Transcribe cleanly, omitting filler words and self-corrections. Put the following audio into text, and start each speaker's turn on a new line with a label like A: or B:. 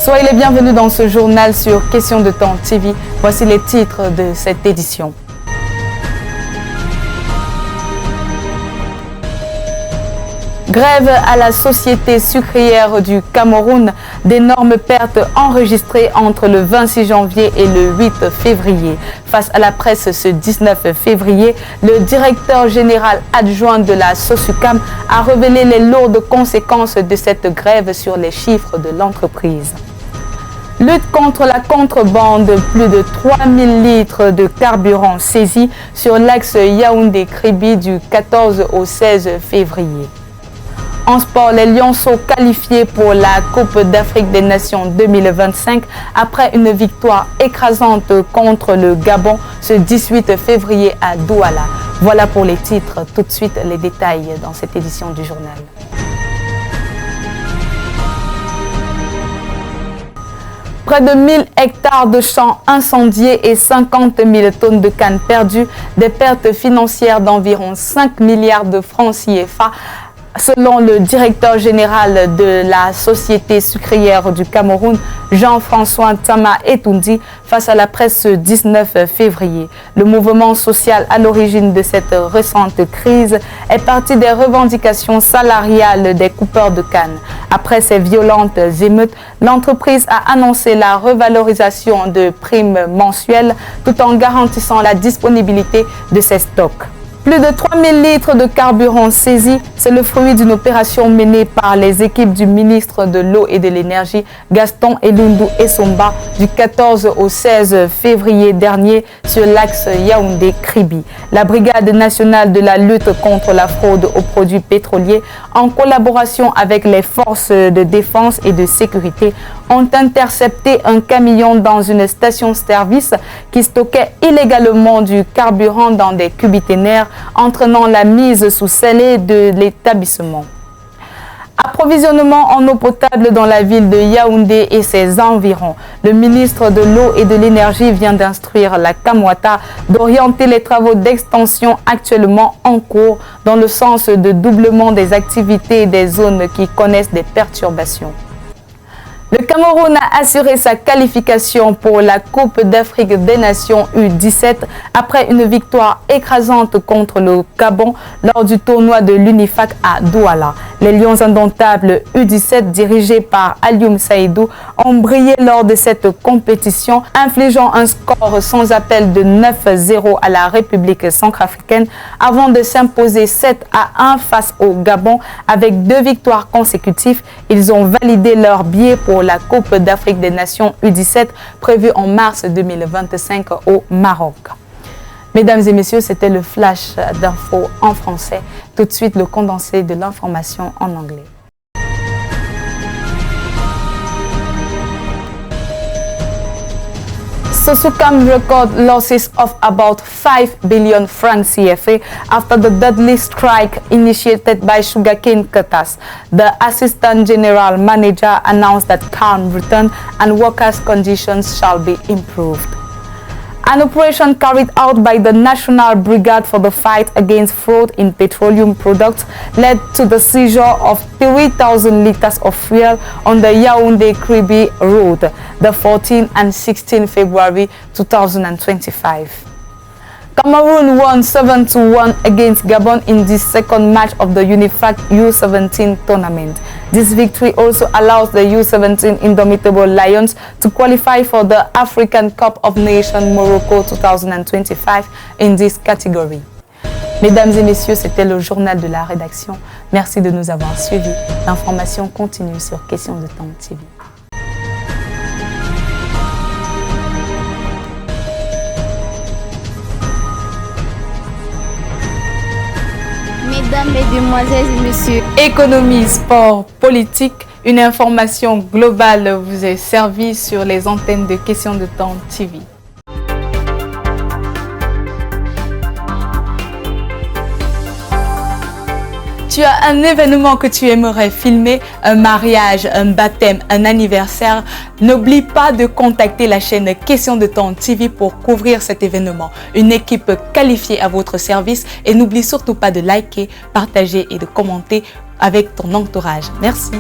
A: Soyez les bienvenus dans ce journal sur Question de Temps TV. Voici les titres de cette édition. Grève à la Société sucrière du Cameroun, d'énormes pertes enregistrées entre le 26 janvier et le 8 février. Face à la presse ce 19 février, le directeur général adjoint de la SOSUCAM a révélé les lourdes conséquences de cette grève sur les chiffres de l'entreprise. Lutte contre la contrebande, plus de 3000 litres de carburant saisis sur l'axe Yaoundé-Kribi du 14 au 16 février. En sport, les Lionceaux qualifiés pour la Coupe d'Afrique des Nations 2025 après une victoire écrasante contre le Gabon ce 18 février à Douala. Voilà pour les titres. Tout de suite, les détails dans cette édition du journal. Près de 1000 hectares de champs incendiés et 50 000 tonnes de canne perdues, des pertes financières d'environ 5 milliards de francs CFA. Selon le directeur général de la Société sucrière du Cameroun, Jean-François Tama Etoundi, face à la presse ce 19 février. Le mouvement social à l'origine de cette récente crise est parti des revendications salariales des coupeurs de canne. Après ces violentes émeutes, l'entreprise a annoncé la revalorisation de primes mensuelles tout en garantissant la disponibilité de ses stocks. Plus de 3000 litres de carburant saisis, c'est le fruit d'une opération menée par les équipes du ministre de l'Eau et de l'Énergie, Gaston Elundou Essomba, du 14 au 16 février dernier sur l'axe Yaoundé-Kribi. La Brigade nationale de la lutte contre la fraude aux produits pétroliers, en collaboration avec les forces de défense et de sécurité, ont intercepté un camion dans une station-service qui stockait illégalement du carburant dans des cubiténaires, entraînant la mise sous scellé de l'établissement. Approvisionnement en eau potable dans la ville de Yaoundé et ses environs. Le ministre de l'Eau et de l'Énergie vient d'instruire la Kamwata d'orienter les travaux d'extension actuellement en cours dans le sens de doublement des activités des zones qui connaissent des perturbations. Le Cameroun a assuré sa qualification pour la Coupe d'Afrique des Nations U17 après une victoire écrasante contre le Gabon lors du tournoi de l'UNIFAC à Douala. Les Lions indomptables U17 dirigés par Alioum Saïdou ont brillé lors de cette compétition, infligeant un score sans appel de 9-0 à la République centrafricaine avant de s'imposer 7-1 face au Gabon avec 2 victoires consécutives. Ils ont validé leur billet pour la Coupe d'Afrique des Nations U17 prévue en mars 2025 au Maroc. Mesdames et messieurs, c'était le flash d'infos en français. Tout de suite, le condensé de l'information en anglais. SOSUCAM record losses of about 5 billion francs CFA after the deadly strike initiated by sugarcane cutters. The Assistant General Manager announced that calm returned and workers' conditions shall be improved. An operation carried out by the National Brigade for the Fight Against Fraud in Petroleum Products led to the seizure of 3,000 liters of fuel on the Yaoundé-Kribi road, the 14th and 16th February 2025. Cameroon won 7-1 against Gabon in the second match of the UNIFAC U17 tournament. This victory also allows the U17 Indomitable Lions to qualify for the African Cup of Nations Morocco 2025 in this category. Mesdames et messieurs, c'était le journal de la rédaction. Merci de nous avoir suivis. L'information continue sur Question de Temps TV.
B: Mesdames, Mesdemoiselles et Messieurs.
A: Économie, sport, politique, une information globale vous est servie sur les antennes de Question de Temps TV. Tu as un événement que tu aimerais filmer, un mariage, un baptême, un anniversaire. N'oublie pas de contacter la chaîne Question de Temps TV pour couvrir cet événement. Une équipe qualifiée à votre service et n'oublie surtout pas de liker, partager et de commenter avec ton entourage. Merci.